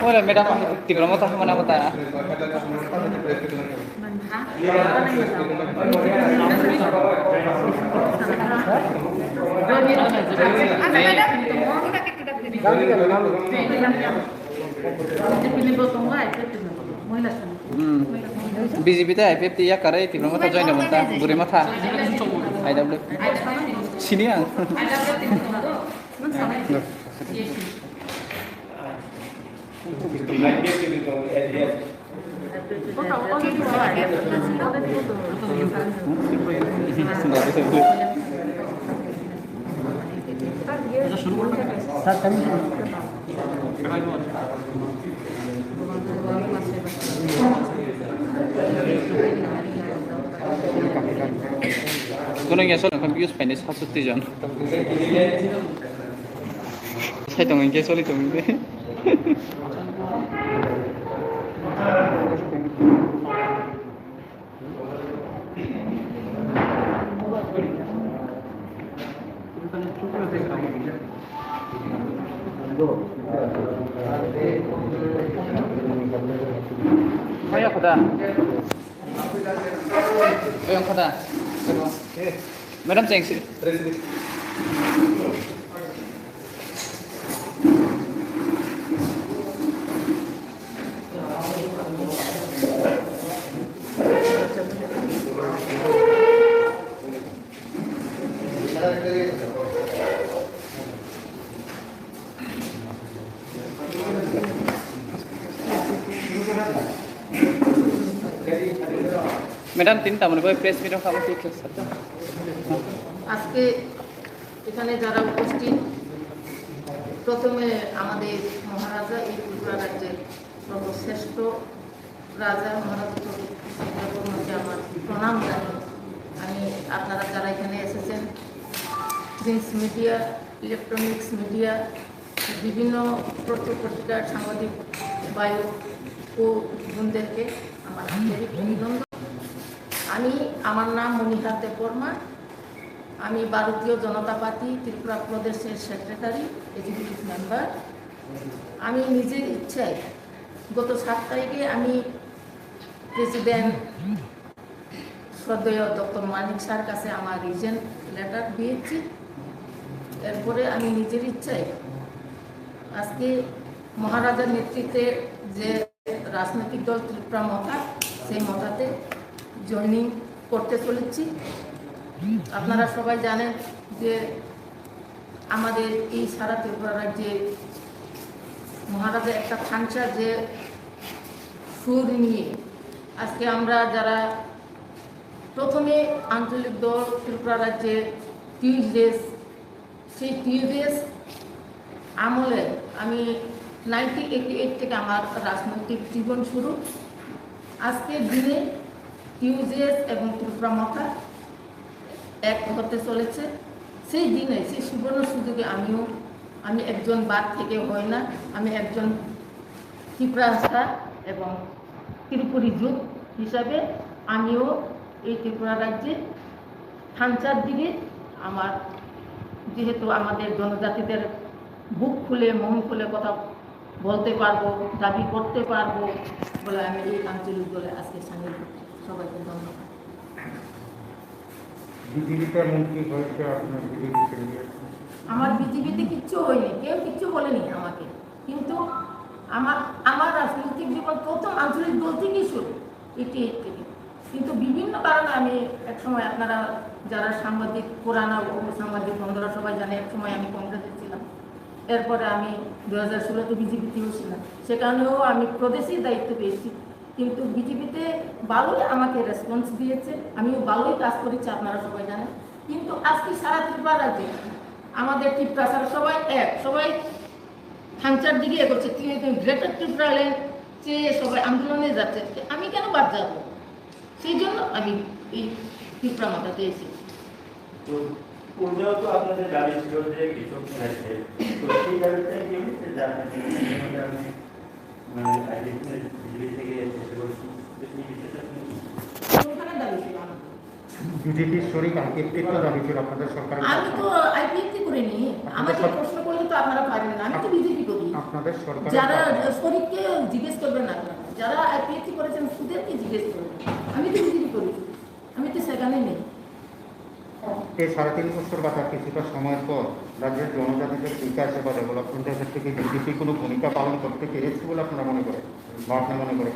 Hola, mira, tigro mo tayo mana mo tayo. BJP te IPF ya kare tigro mo tayo join mo ta buri mo ta. IW. Sini ang. Kunang yaso ng confuse Spanish hasuti jan. Saya tunggu ke soli tunggu. Ayo kota. Ayo kota. Madam thanks. Madam তিনটা মনে করে press মিটও খাবো ঠিক আছে আজকে এখানে যারা উপস্থিত প্রথমে আমাদের মহারাজা এই ত্রিপুরা রাজ্যের সর্বশ্রেষ্ঠ রাজা মহারাজা চক্রবর্তীকে আমার প্রণাম জানাই। আমি আপনারা যারা এখানে এসেছেন প্রিন্ট মিডিয়া, ইলেকট্রনিক্স মিডিয়া, বিভিন্ন পত্রিকার সাংবাদিক বায়ু ও বোনদেরকে আমার আন্তরিক অভিনন্দন। আমার নাম মনিহা দেববর্মা। আমি ভারতীয় জনতা পার্টি ত্রিপুরা প্রদেশের সেক্রেটারি, এক্সিকিউটিভ মেম্বার। আমি নিজের ইচ্ছায় গত 7 তারিখে আমি প্রেসিডেন্ট শ্রদ্ধেয় ডক্টর মানিক স্যার কাছে আমার রিজেন লেটার দিয়েছি। এরপরে আমি নিজের ইচ্ছায় আজকে মহারাজার নেতৃত্বে যে রাজনৈতিক দল ত্রিপুরা মথা, সেই মথাতে জয়েনিং করতে চলেছি। আপনারা সবাই জানেন যে আমাদের এই সারা ত্রিপুরা রাজ্যে মহারাজা একটা থানচা যে সুর নিয়ে আজকে আমরা যারা প্রথমে আঞ্চলিক দল ত্রিপুরা রাজ্যে টিউজডেস, সেই টিউজডেস আমলে আমি 1988 থেকে আমার রাজনৈতিক জীবন শুরু। আজকের দিনে টিউজডেস এবং ত্রিপুরা মথা এক হতে চলেছে। সেই দিনে, সেই সুবর্ণ সুযোগে আমি একজন বাদ থেকে হই না, আমি একজন ত্রিপুরা ভাষা এবং ত্রিপুরী যুগ হিসাবে আমিও এই ত্রিপুরা রাজ্যে থানচার দিকে আমার, যেহেতু আমাদের জনজাতিদের বুক খুলে মন খুলে কথা বলতে পারবো, দাবি করতে পারবো বলে আমি এই আঞ্চলিক দলে আজকে সামিল। সবাইকে ধন্যবাদ। আমার বিজেপিতে কিচ্ছু হয়নি, কেউ কিচ্ছু বলেনি আমাকে, কিন্তু আমার রাজনৈতিক জীবন প্রথম আঞ্চলিক দল থেকেই শুরু, এটি থেকে। কিন্তু বিভিন্ন কারণে আমি একসময়, আপনারা যারা সাংবাদিক, পুরানা সাংবাদিক বন্ধুরা সবাই জানে, একসময় আমি কংগ্রেসে ছিলাম। এরপরে আমি 2016-তে বিজেপিতেও ছিলাম, সেখানেও আমি প্রদেশের দায়িত্ব পেয়েছি। কিন্তু বিজেপিতে ভালোই আমাকে রেসপন্স দিয়েছে, আমিও ভালোই কাজ করেছি, আপনারা সবাই জানেন। কিন্তু আজকে সারা ত্রিপুরা রাজ্যে আমাদের ত্রিপুরা সারা সবাই এক, সবাই থানচার দিকে এগোচ্ছে, গ্রেটার ত্রিপুরা ল্যান্ড চেয়ে সবাই আন্দোলনে যাচ্ছে। আমি কেন বাদ যাব? সেই জন্য আমি এই ত্রিপুরা মাথাতে এসেছি। আপনাদের দাবি ছিল যে কৃষক আছে, তো সেই দাবিটা কি হচ্ছে যে বিজেপির শরীর আইপিএফটির দাবি ছিল আপনাদের সরকার। আমি তো আইপিএফটি করিনি, আমাকে প্রশ্ন করলে তো আপনারা পারেন না, আমি তো বিজেপি করি। আপনাদের সরকার যারা শরীরকে জিজ্ঞেস করবেন না, যারা আইপিএসসি করেছেন সুদেরকে জিজ্ঞেস করবেন। আমি তো বিজেপি করি, আমি তো সেখানে নেই। এই 3.5 বছর বা তার কিছুটা সময়ের পর রাজ্যের জনজাতিদের বিকাশে বা ডেভেলপমেন্টের ক্ষেত্রে কি বিজেপি কোনো ভূমিকা পালন করতে পেরেছে বলে আপনারা মনে করেন বা আপনি মনে করেন?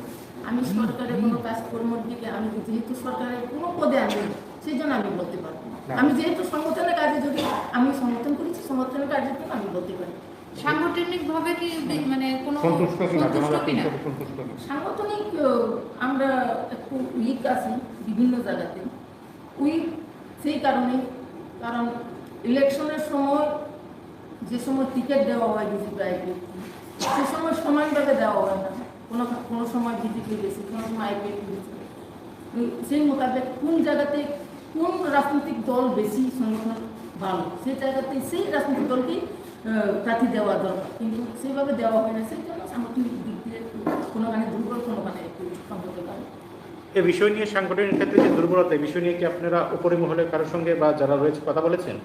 আমি সরকারের কোনো কাজকর্মের দিকে আমি যেহেতু সরকারের কোনো পদে আমি সেই জন্য আমি বলতে পারবো না। আমি যেহেতু সংগঠনের কাজে যদি আমি সমর্থন করেছি, সমর্থনের কাজের জন্য আমি বলতে পারি। সাংগঠনিক ভাবে কি মানে কোনো সন্তুষ্ট কিনা, সন্তুষ্ট জনজাতি কিনা? হিসেবে সন্তুষ্ট কিনা? সাংগঠনিক আমরা একটু উইক আছি বিভিন্ন জায়গাতে, উইক সেই কারণে, কারণ ইলেকশনের সময় যে সময় টিকিট দেওয়া হয় বিজেপি আইপিএফ, সে সময় সমানভাবে দেওয়া হয় না। কোনো কোনো সময় বিজেপি বেশি, কোনো সময় আইপিএফ বেশি। সেই মোতাবেক কোন জায়গাতে কোন রাজনৈতিক দল বেশি সংগঠন ভালো, সেই জায়গাতে সেই রাজনৈতিক দলকেই প্রার্থী দেওয়া দরকার, কিন্তু সেইভাবে দেওয়া হয় না। সেই জন্য সাংগঠনিক দিক দিয়ে কোনোখানে দুর্বল, কোনোখানে একটু সম্পর্কে পারে। এই বিষয় নিয়ে সাংগঠনিক ক্ষেত্রে যে দুর্বলতা, এই বিষয় নিয়ে কি আপনারা উপরি মহলের কারোর সঙ্গে বা যারা রয়েছে কথা বলেছেন?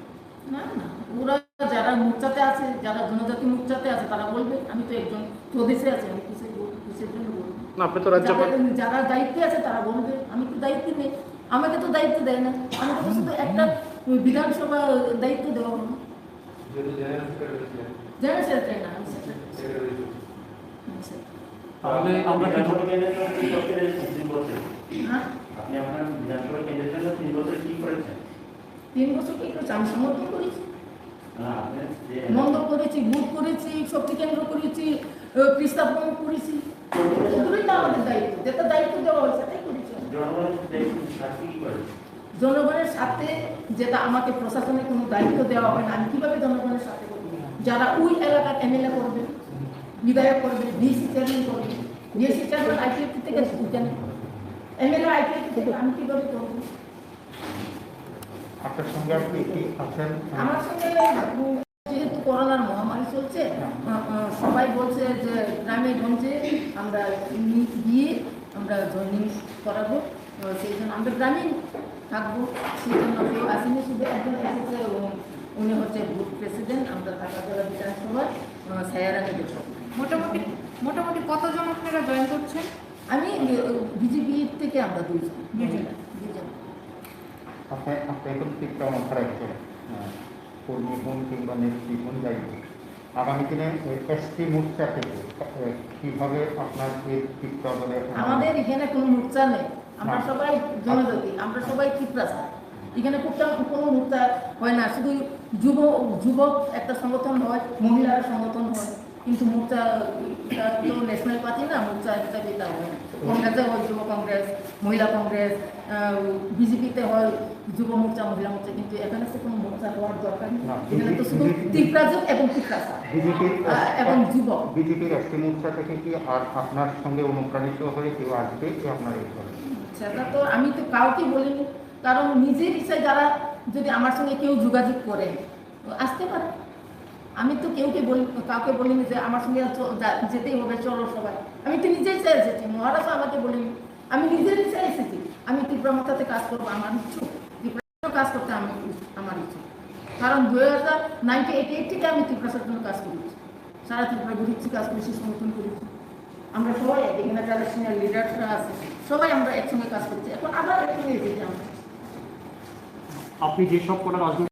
না না, ওরা যারা মোর্চাতে আছে, যারা জনজাতি মোর্চাতে আছে তারা বলবে। আমি তো একজন প্রদেশে আছি, আমি কিসের জন্য বলবো? না, আপনি তো রাজ্যপাল। যারা দায়িত্বে আছে তারা বলবে, আমি তো দায়িত্বে নেই, আমাকে তো দায়িত্ব দেয় না। আমাকে তো শুধু একটা বিধানসভা দায়িত্ব দেওয়া হলো। জেনারেল সেক্রেটারি না, আমি সেক্রেটারি। তাহলে আমরা বিধানসভা কেন্দ্রের জন্য কি করতে পেরেছেন 3 বছর? হ্যাঁ, আপনি আপনার বিধানসভা কেন্দ্রের জন্য 3 বছর কি করেছেন? 3 বছর কি করেছি? আমি সমর্থন করেছি, না, আপনি যে মন্দ করেছি, ভোট করেছি, শক্তি কেন্দ্র করেছি, প্রস্তাবন করেছি। এগুলোই তো আমাদের দায়িত্ব, যেটা দায়িত্ব দেওয়া হয়েছে সেটাই করেছি। জনগণের সাথে কি করেছেন? জনগণের সাথে যেটা আমাকে প্রশাসনে কোনো দায়িত্ব দেওয়া হয় না, আমি কিভাবে জনগণের সাথে করবো? যারা ওই এলাকার এমএলএ করবে, বিধায়ক করবে, ডিসি চেয়ারম্যান করবে, ডিসি চেয়ারম্যান আইপিএফ থেকে কেন, এমএলএ আইপিএফ থেকে, আমি কিভাবে করবো? আপনার সঙ্গে আপনি কি আছেন? আমার সঙ্গে যেহেতু করোনার মহামারী চলছে, সবাই বলছে যে গ্রামে গঞ্জে আমরা গিয়ে আমরা জয়েনিং করাবো, সেই জন্য আমরা গ্রামীণ থাকবো। সেই জন্য কেউ আসেনি, শুধু একজন এসেছে, উনি হচ্ছে বুথ প্রেসিডেন্ট। আমরা ঢাকা বিধানসভার সায়ারাকে দেখব। মোটামুটি মোটামুটি কতজন আপনারা জয়েন করছেন? আমি বিজেপি থেকে আমরা দুইজন। আপনি এখন ঠিকটা মাথায় রাখছেন, কর্মী বোন কিংবা নেত্রী বোন যাই হোক, আগামী দিনে এসটি মোর্চা থেকে কীভাবে আপনার এই ঠিকটা বলে? আমাদের এখানে কোনো মোর্চা নেই, আমরা সবাই জনজাতি, আমরা সবাই ত্রিপ্রাসা। এখানে কোনো মোর্চা হয় না, শুধু যুবক একটা সংগঠন হয়, মহিলারা সংগঠন হয়, কিন্তু মোর্চা তো ন্যাশনাল পার্টি না, মোর্চা হিসাবে এটা হয় না। কংগ্রেসে হয় যুব কংগ্রেস, মহিলা কংগ্রেস, বিজেপিতে হয় যুব মোর্চা, মহিলা মোর্চা, কিন্তু এখানে তো কোনো মোর্চা হওয়ার দরকার নেই। এখানে তো শুধু ত্রিপ্রাজক এবং ত্রিপ্রাসা এবং যুবক। বিজেপির এসটি মোর্চা থেকে কি আর আপনার সঙ্গে অনুপ্রাণিত হয়ে কেউ আসবে কি আপনার এই ঘরে? সেটা তো আমি তো কাউকে বলিনি, কারণ নিজের ইচ্ছায় যারা যদি আমার সঙ্গে কেউ যোগাযোগ করে আসতে পারে। আমি তো কাউকে বলিনি যে আমার সঙ্গে যেতেই হবে, চলো সবাই। আমি তো নিজের ইচ্ছায় এসেছি, মহারাষ্ট্র আমাকে বলিনি, আমি নিজের ইচ্ছায় এসেছি। আমি ত্রিপুরা মাথাতে কাজ করবো, আমার ইচ্ছুক, ত্রিপুরা কাজ করতে আমার ইচ্ছুক। কারণ 1988 থেকে আমি ত্রিপুরার জন্য কাজ করেছি, সারা ত্রিপুরা ঘুরেছি, কাজ করেছি, সমর্থন করেছি। আমরা সবাই এখানে যারা সিনিয়র লিডাররা আছে সবাই আমরা একসঙ্গে কাজ করছি, এখন আবার একসঙ্গে এসেছি আমরা। আপনি যেসব কোনো রাজনৈতিক